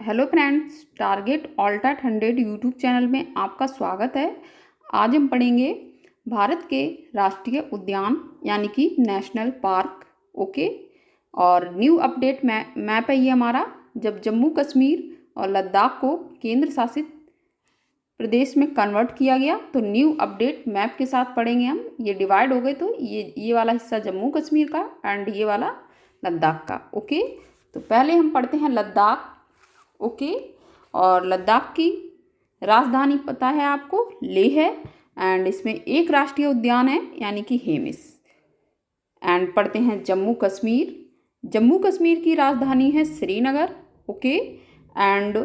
Hello friends, target ऑल्टट 100 YouTube channel में आपका स्वागत है। आज हम पढ़ेंगे भारत के राष्ट्रीय उद्यान यानी कि नेशनल पार्क। ओके, और न्यू अपडेट मैप है ये हमारा। जब जम्मू कश्मीर और लद्दाख को केंद्र शासित प्रदेश में कन्वर्ट किया गया तो न्यू अपडेट मैप के साथ पढ़ेंगे हम। ये डिवाइड हो गए तो ये वाला हिस्सा जम्मू कश्मीर का एंड ये वाला लद्दाख का। ओके, तो पहले हम पढ़ते हैं लद्दाख। ओके, और लद्दाख की राजधानी पता है आपको, लेह है। एंड इसमें एक राष्ट्रीय उद्यान है यानी कि हेमिस। एंड पढ़ते हैं जम्मू कश्मीर। जम्मू कश्मीर की राजधानी है श्रीनगर। ओके, एंड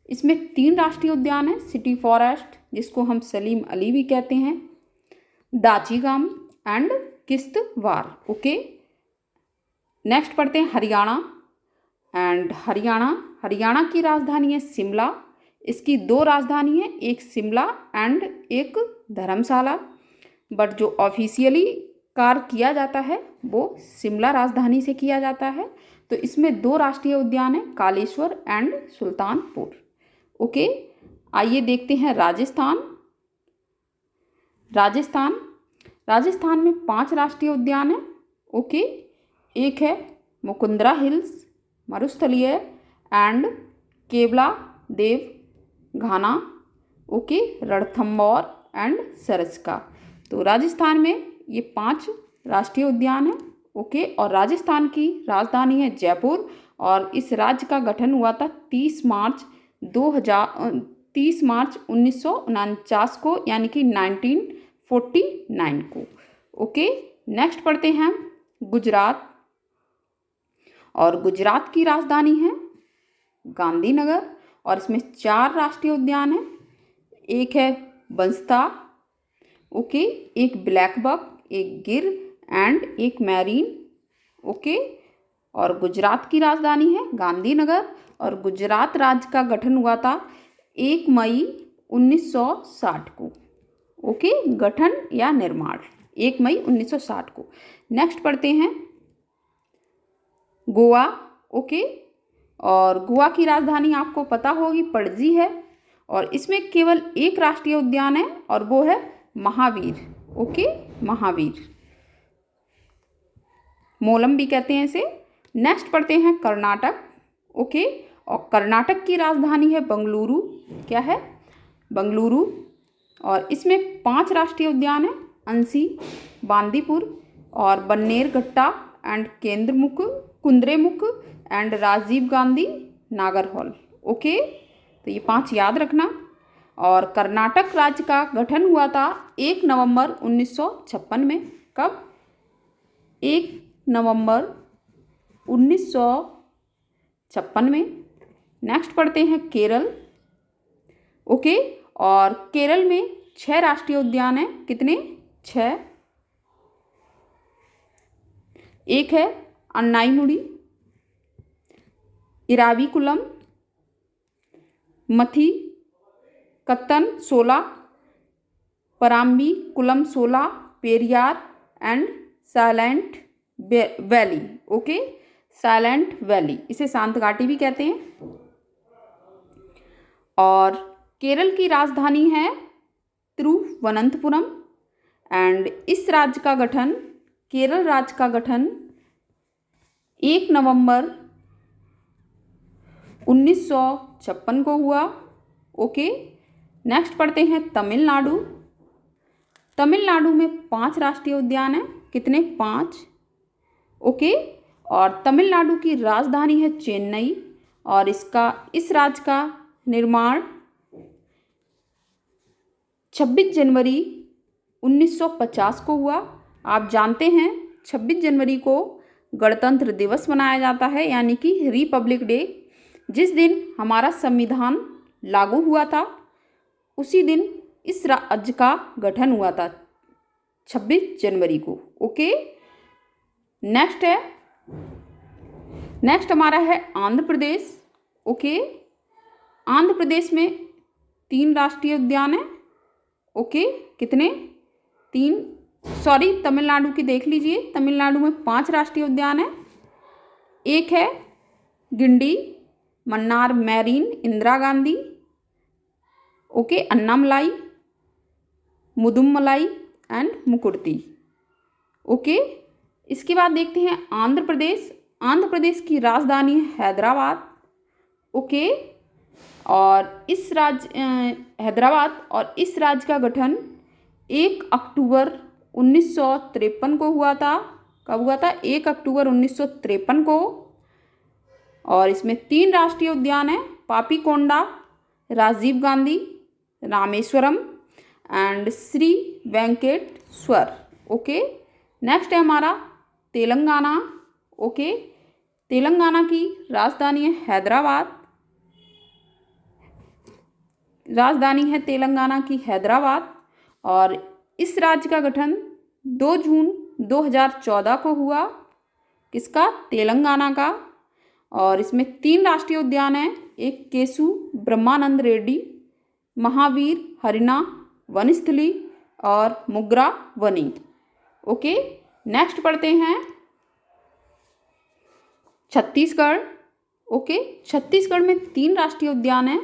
इसमें 3 राष्ट्रीय उद्यान है, सिटी फॉरेस्ट जिसको हम सलीम अली भी कहते हैं, Dachigam and Kishtwar. Okay, next पढ़ते हैं हरियाणा। एंड हरियाणा की राजधानी है शिमला। इसकी 2 राजधानी है, एक शिमला एंड एक धर्मशाला, बट जो ऑफिशियली कार्य किया जाता है वो शिमला राजधानी से किया जाता है। तो इसमें 2 राष्ट्रीय उद्यान है, कालेश्वर एंड सुल्तानपुर। ओके, आइए देखते हैं राजस्थान में 5 राष्ट्रीय उद्यान है। ओके, एक है मुकुंदरा हिल्स, मरुस्थलीय and Keoladeo Ghana. Okay, Ranthambore and Sariska. तो राजस्थान में ये 5 राष्ट्रीय उद्यान है। ओके, और राजस्थान की राजधानी है जयपुर और इस राज्य का गठन हुआ था 30 मार्च 1949 को यानी कि 1949 को। ओके, नेक्स्ट पढ़ते हैं गुजरात। और गुजरात की राजधानी है गांधीनगर और इसमें 4 राष्ट्रीय उद्यान हैं। एक है बंसता, ओके, एक ब्लैकबक, एक गिर एंड एक मैरीन। ओके, और गुजरात की राजधानी है गांधीनगर और गुजरात राज्य का गठन हुआ था 1 मई 1960 को। ओके, गठन या निर्माण 1 मई 1960 को। नेक्स्ट पढ़ते हैं गोवा। ओके, और गोवा की राजधानी आपको पता होगी पणजी है और इसमें केवल एक राष्ट्रीय उद्यान है और वो है महावीर। ओके, महावीर, मोलम भी कहते हैं इसे। नेक्स्ट पढ़ते हैं कर्नाटक। ओके, और कर्नाटक की राजधानी है बेंगलुरु। क्या है? बेंगलुरु, और इसमें 5 राष्ट्रीय उद्यान है, अंसी, बांदीपुर और Bannerghatta and Kudremukh and Rajiv Gandhi Nagarhole. Okay, तो ये 5 याद रखना। और कर्नाटक राज्य का गठन हुआ था 1 नवंबर 1956 में। कब? 1 नवंबर 1956 में। नेक्स्ट पढ़ते हैं केरल। ओके, और केरल में 6 राष्ट्रीय उद्यान हैं। कितने? 6। एक है Anamudi, Eravikulam, Mathikettan 16, Parambikulam 16, Periyar and silent valley. Okay, silent valley, इसे शांत घाटी भी कहते हैं। और केरल की राजधानी है तिरुवनंतपुरम एंड इस राज्य का गठन, केरल राज्य का गठन 1 नवंबर 1956 को हुआ। ओके, नेक्स्ट पढ़ते हैं तमिलनाडु। तमिलनाडु में 5 राष्ट्रीय उद्यान हैं। कितने? 5। ओके, और तमिलनाडु की राजधानी है चेन्नई और इस राज्य का निर्माण 26 जनवरी 1950 को हुआ। आप जानते हैं 26 जनवरी को गणतंत्र दिवस मनाया जाता है यानी कि रिपब्लिक डे। जिस दिन हमारा संविधान लागू हुआ था उसी दिन इस राज्य का गठन हुआ था, 26 जनवरी को। ओके, नेक्स्ट हमारा है आंध्र प्रदेश। ओके, आंध्र प्रदेश में 3 राष्ट्रीय उद्यान हैं। ओके, कितने? 3। सॉरी, तमिलनाडु की देख लीजिए। तमिलनाडु में 5 राष्ट्रीय उद्यान हैं। एक है Guindy, Mannar marine Indira Gandhi, okay, Annamalai, Mudumalai and Mukurthi, okay. इसके बाद देखते हैं आंध्र प्रदेश। आंध्र प्रदेश की राजधानी है हैदराबाद, ओके। और इस राज्य हैदराबाद और इस राज्य का गठन 1 अक्टूबर 1953 को हुआ था। कब हुआ था? 1 अक्टूबर 1953 को। और इसमें 3 राष्ट्रीय उद्यान हैं, Papikonda, Rajiv Gandhi, Rameswaram and Shri Venkateswara, okay. Next है हमारा तेलंगाना, ओके। तेलंगाना की राजधानी है हैदराबाद, राजधानी है तेलंगाना की हैदराबाद। और इस राज्य का गठन 2 जून 2014 को हुआ। किसका? तेलंगाना का। और इसमें 3 राष्ट्रीय उद्यान हैं, एक केसु ब्रह्मानंद रेड्डी, महावीर हरिना वनस्थली और मुग्रा वनी, ओके। नेक्स्ट पढ़ते हैं छत्तीसगढ़, ओके। छत्तीसगढ़ में 3 राष्ट्रीय उद्यान हैं।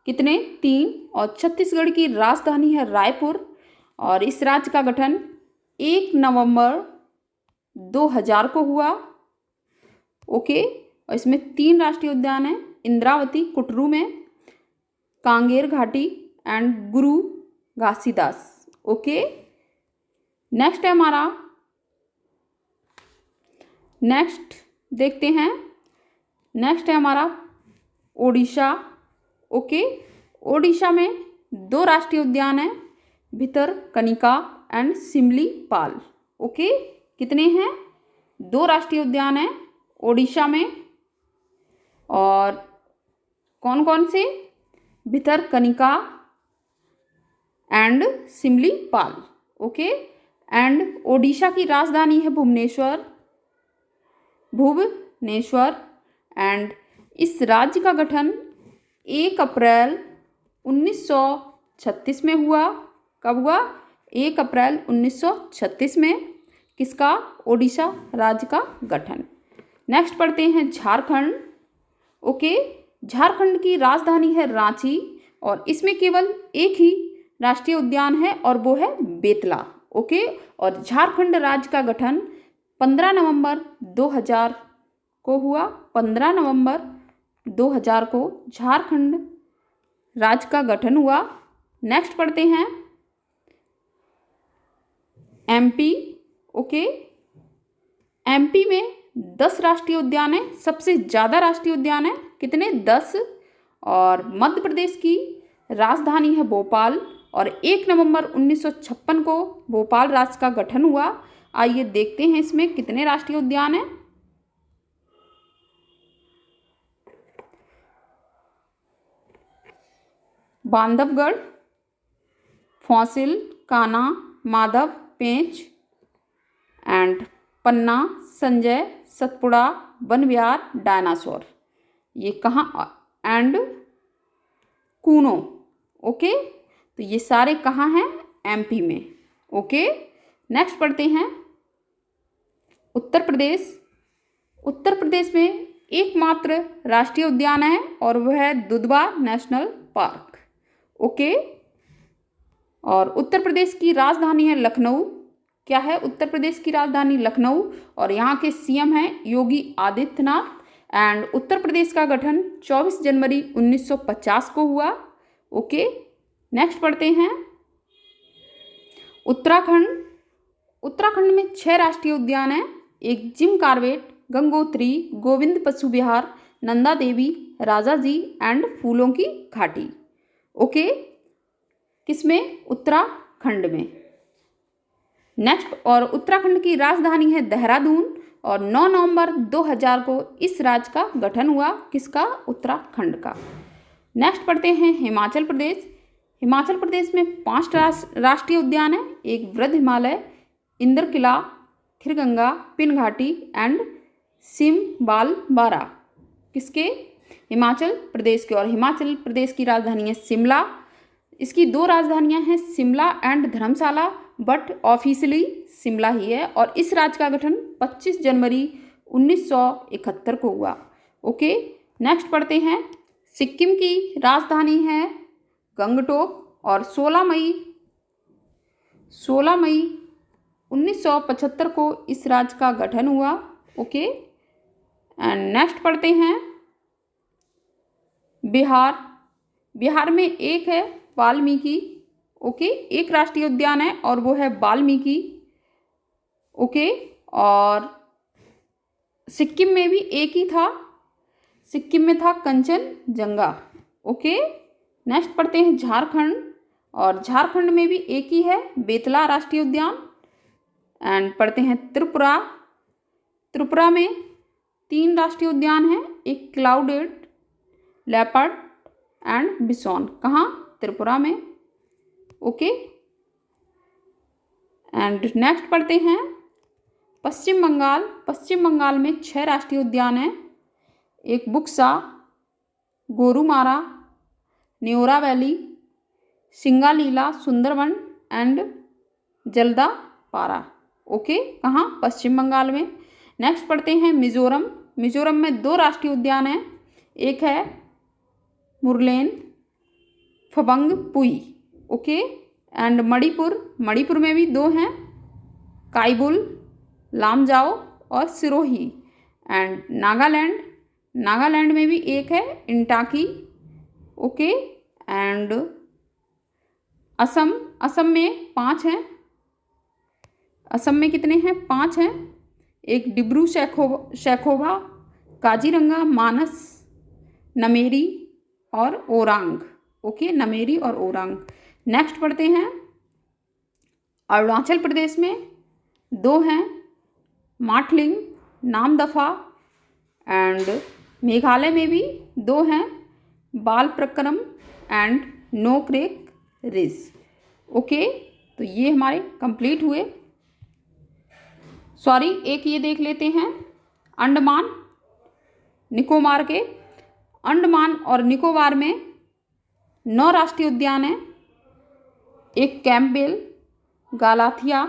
कितने? 3। और छत्तीसगढ़ की राजधानी है रायपुर। और इस राज्य का गठन 1 नवंबर 2000 को हुआ, ओके। और इसमें 3 राष्ट्रीय उद्यान हैं, इंद्रावती कुटरू में, कांगेर घाटी and Guru Ghasidas, okay. Next है हमारा, नेक्स्ट देखते हैं, नेक्स्ट है हमारा ओडिशा, ओके। ओडिशा में 2 राष्ट्रीय उद्यान हैं, भितरकनिका एंड सिमलीपाल, ओके। कितने हैं? 2 राष्ट्रीय उद्यान हैं ओडिशा में। और कौन कौन से? Bhitarkanika and Simlipal, okay. And Odisha की राजधानी है भुवनेश्वर, भुवनेश्वर। एंड इस राज्य का गठन 1 अप्रैल 1936 में हुआ। कब हुआ? 1 अप्रैल 1936 में। किसका? ओडिशा राज्य का गठन। नेक्स्ट पढ़ते हैं झारखंड, ओके। झारखंड की राजधानी है रांची और इसमें केवल एक ही राष्ट्रीय उद्यान है और वो है बेतला, ओके। और झारखंड राज्य का गठन 15 नवंबर 2000 को हुआ। 15 नवंबर 2000 को झारखंड राज्य का गठन हुआ। नेक्स्ट पढ़ते हैं एमपी, ओके। एमपी में 10 राष्ट्रीय उद्यान है, सबसे ज़्यादा राष्ट्रीय उद्यान है। कितने? 10। और मध्य प्रदेश की राजधानी है भोपाल और 1 नवंबर 1956 को भोपाल राज्य का गठन हुआ। आइए देखते हैं इसमें कितने राष्ट्रीय उद्यान हैं। Bandhavgarh, fossil, Kanha, Madhav, Pench and Panna, Sanjay, Satpura, one Vihar, dinosaur, ये कहाँ? And Kuno, okay. तो ये सारे कहाँ हैं? एमपी में, ओके। नेक्स्ट पढ़ते हैं उत्तर प्रदेश। उत्तर प्रदेश में एकमात्र राष्ट्रीय उद्यान है और वह है दुधवा नेशनल पार्क, ओके। और उत्तर प्रदेश की राजधानी है लखनऊ। क्या है? उत्तर प्रदेश की राजधानी लखनऊ और यहाँ के सीएम हैं योगी आदित्यनाथ। एंड उत्तर प्रदेश का गठन 24 जनवरी 1950 को हुआ, ओके। नेक्स्ट पढ़ते हैं उत्तराखंड। उत्तराखंड में 6 राष्ट्रीय उद्यान हैं, एक जिम कॉर्बेट, गंगोत्री, गोविंद पशु विहार, नंदा देवी, राजा जी एंड फूलों की घाटी, ओके। किसमें? उत्तराखंड में। नेक्स्ट, और उत्तराखंड की राजधानी है देहरादून और 9 नवंबर 2000 को इस राज्य का गठन हुआ। किसका? उत्तराखंड का। नेक्स्ट पढ़ते हैं हिमाचल प्रदेश। हिमाचल प्रदेश में 5 राष्ट्रीय उद्यान हैं, एक वृद्ध हिमालय, इंद्रकिला, खिरगंगा, पिन घाटी एंड सिमबालबारा। किसके? हिमाचल प्रदेश के। और हिमाचल प्रदेश की राजधानी है शिमला। इसकी 2 राजधानियां हैं, Shimla and Dharamshala, but officially Shimla ही है। और इस राज्य का गठन 25 जनवरी 1971 को हुआ, ओके। नेक्स्ट पढ़ते हैं, सिक्किम की राजधानी है गंगटोक और 16 मई 1975 को इस राज्य का गठन हुआ। ओके। एंड नेक्स्ट पढ़ते हैं, बिहार में एक है वाल्मीकि। ओके, एक राष्ट्रीय उद्यान है और वो है वाल्मीकि। ओके, और सिक्किम में भी एक ही था, सिक्किम में था कंचनजंगा। ओके। नेक्स्ट पढ़ते हैं झारखंड, और झारखंड में भी एक ही है बेतला राष्ट्रीय उद्यान। एंड पढ़ते हैं त्रिपुरा में 3 राष्ट्रीय उद्यान हैं, एक क्लाउडेड, लेपर्ड एंड बिसोन। कहाँ? त्रिपुरा में। ओके। एंड नेक्स्ट पढ़ते हैं पश्चिम बंगाल में 6 राष्ट्रीय उद्यान हैं, एक Buxa, Gorumara, Neora valley, Singalila Sundarban and Jaldapara. Okay, कहाँ? पश्चिम बंगाल में। नेक्स्ट पढ़ते हैं मिजोरम में 2 राष्ट्रीय उद्यान हैं, एक है मुरलेन फबंगपुई। ओके। एंड मणिपुर में भी 2 हैं, काइबुल, लामजाओ और सिरोही। एंड नागालैंड में भी एक है इंटाकी। ओके। एंड असम में 5 हैं। असम में कितने हैं? 5 हैं, एक डिब्रू सैखोवा, काजीरंगा, मानस, नमेरी और ओरांग। ओके, नमेरी और ओरांग। नेक्स्ट पढ़ते हैं अरुणाचल प्रदेश में 2 हैं, माटलिंग, नामदफा। एंड मेघालय में भी 2 हैं, बालप्रक्रम एंड नोक्रेक रिज। ओके, तो ये हमारे कंप्लीट हुए। एक ये देख लेते हैं अंडमान निकोबार के। अंडमान और निकोबार में 9 राष्ट्रीय उद्यान हैं, एक Campbell, Galathea,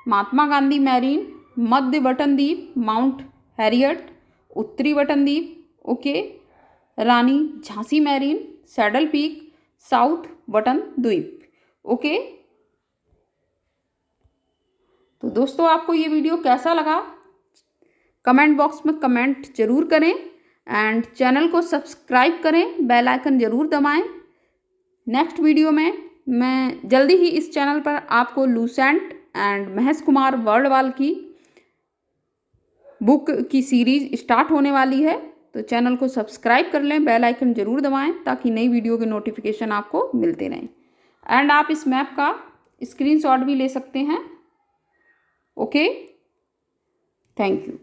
Mahatma Gandhi marine, मध्य बटन द्वीप, माउंट हैरियट, उत्तरी बटन द्वीप, okay, Rani Jhansi marine, saddle peak, south Button द्वीप। ओके। तो दोस्तों, आपको ये वीडियो कैसा लगा कमेंट बॉक्स में कमेंट जरूर करें एंड चैनल को सब्सक्राइब करें, बेल आइकन जरूर दबाएं। नेक्स्ट वीडियो में मैं जल्दी ही इस चैनल पर आपको लूसेंट एंड महेश कुमार वर्ल्डवाल की बुक की सीरीज स्टार्ट होने वाली है, तो चैनल को सब्सक्राइब कर लें, बेल आइकन जरूर दबाएं ताकि नई वीडियो के नोटिफिकेशन आपको मिलते रहें। एंड आप इस मैप का स्क्रीनशॉट भी ले सकते हैं। Okay, thank you.